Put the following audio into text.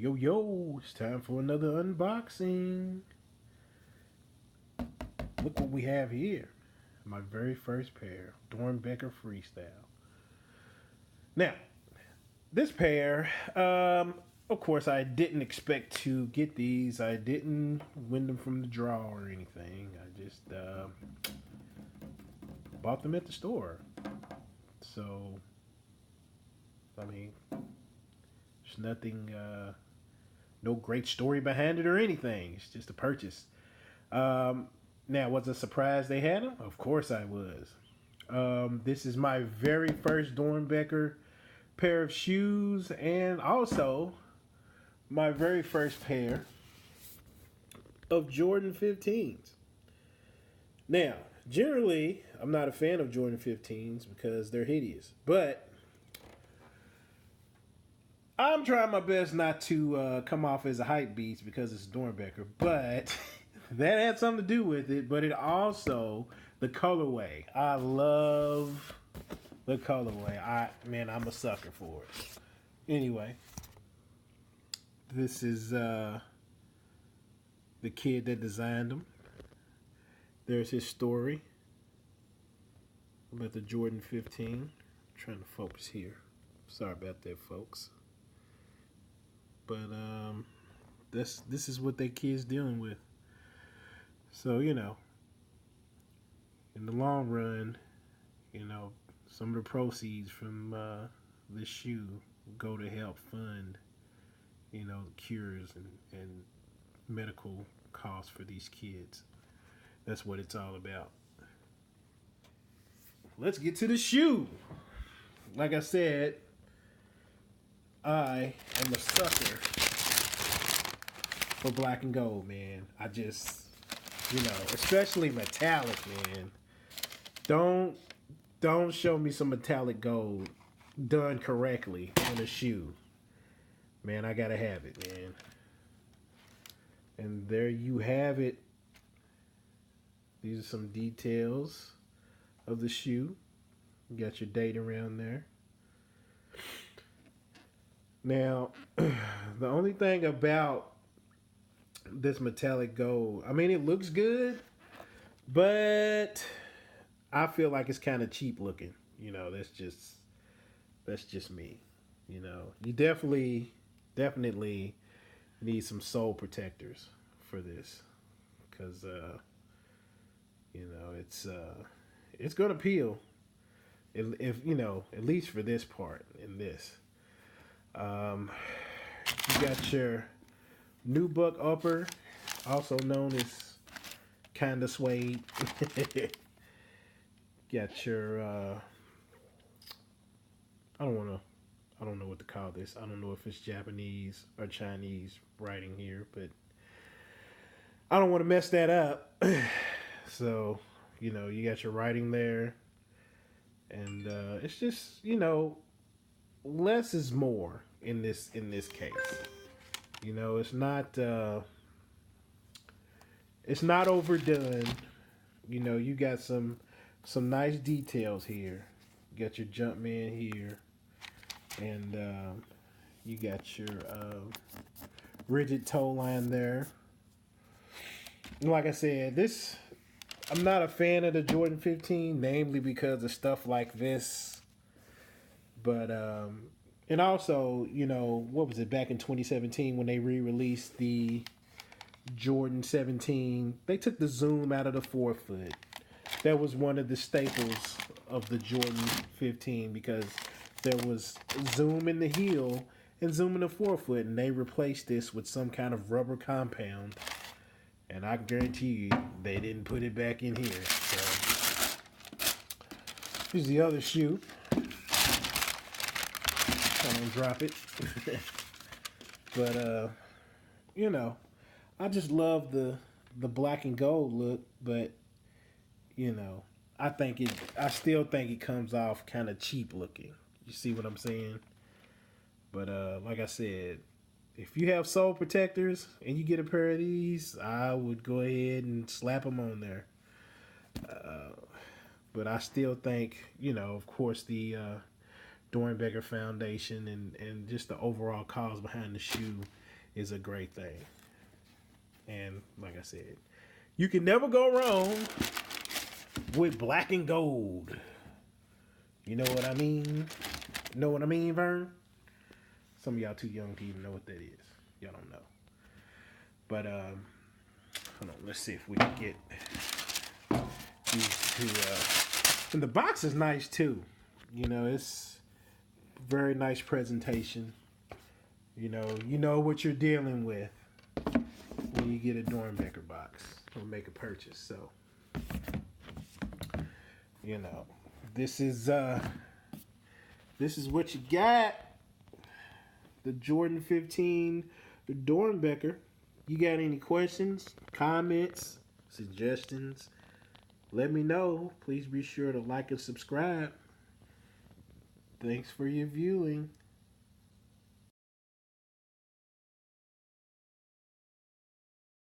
Yo, yo, it's time for another unboxing. Look what we have here. My very first pair, Doernbecher Freestyle. Now, this pair, of course, I didn't expect to get these. I didn't win them from the draw or anything. I just bought them at the store. So, I mean, there's nothing, no great story behind it or anything. It's just a purchase. Now, was it a surprise they had them? Of course I was. This is my very first Doernbecher pair of shoes, and also my very first pair of Jordan 15s. Now, generally, I'm not a fan of Jordan 15s because they're hideous, but I'm trying my best not to come off as a hype beast because it's Doernbecher, but that had something to do with it. But it also, the colorway. I love the colorway. I'm a sucker for it. Anyway, this is the kid that designed them. There's his story about the Jordan 15. I'm trying to focus here. Sorry about that, folks. But this is what that kid's dealing with. So, in the long run, some of the proceeds from this shoe go to help fund, cures and medical costs for these kids. That's what it's all about. Let's get to the shoe. Like I said, I am a sucker for black and gold, man. I just, especially metallic, man. Don't show me some metallic gold done correctly on a shoe. Man, I gotta have it, man. And there you have it. These are some details of the shoe. You got your date around there. Now, the only thing about this metallic gold, it looks good, but I feel like it's kind of cheap looking. That's just me. You definitely need some sole protectors for this, because it's gonna peel. If at least for this part in this. You got your nubuck upper, also known as kinda suede. Got your I don't know what to call this. I don't know if it's Japanese or Chinese writing here, but I don't want to mess that up. So, you got your writing there, and it's just, less is more in this case. It's not overdone. You got some nice details here. You got your Jumpman here, and you got your rigid toe line there. And like I said, I'm not a fan of the Jordan 15, namely because of stuff like this. But and also, what was it, back in 2017 when they re-released the Jordan 17, they took the zoom out of the forefoot. That was one of the staples of the Jordan 15, because there was zoom in the heel and zoom in the forefoot, and they replaced this with some kind of rubber compound. And I guarantee you, they didn't put it back in here. So, here's the other shoe. I don't drop it. But, I just love the black and gold look, but, I still think it comes off kind of cheap looking. You see what I'm saying? But, like I said, if you have sole protectors and you get a pair of these, I would go ahead and slap them on there. But I still think, of course, the Doernbecher Foundation and just the overall cause behind the shoe is a great thing. And like I said, you can never go wrong with black and gold. You know what I mean? Know what I mean, Vern? Some of y'all too young to even know what that is. Y'all don't know. But hold on, let's see if we can get these two. And the box is nice too. You know, it's very nice presentation. You know what you're dealing with when you get a Doernbecher box or make a purchase. So, you know, this is what you got. The Jordan 15, the Doernbecher. You got any questions, comments, suggestions? Let me know. Please be sure to like and subscribe. Thanks for your viewing.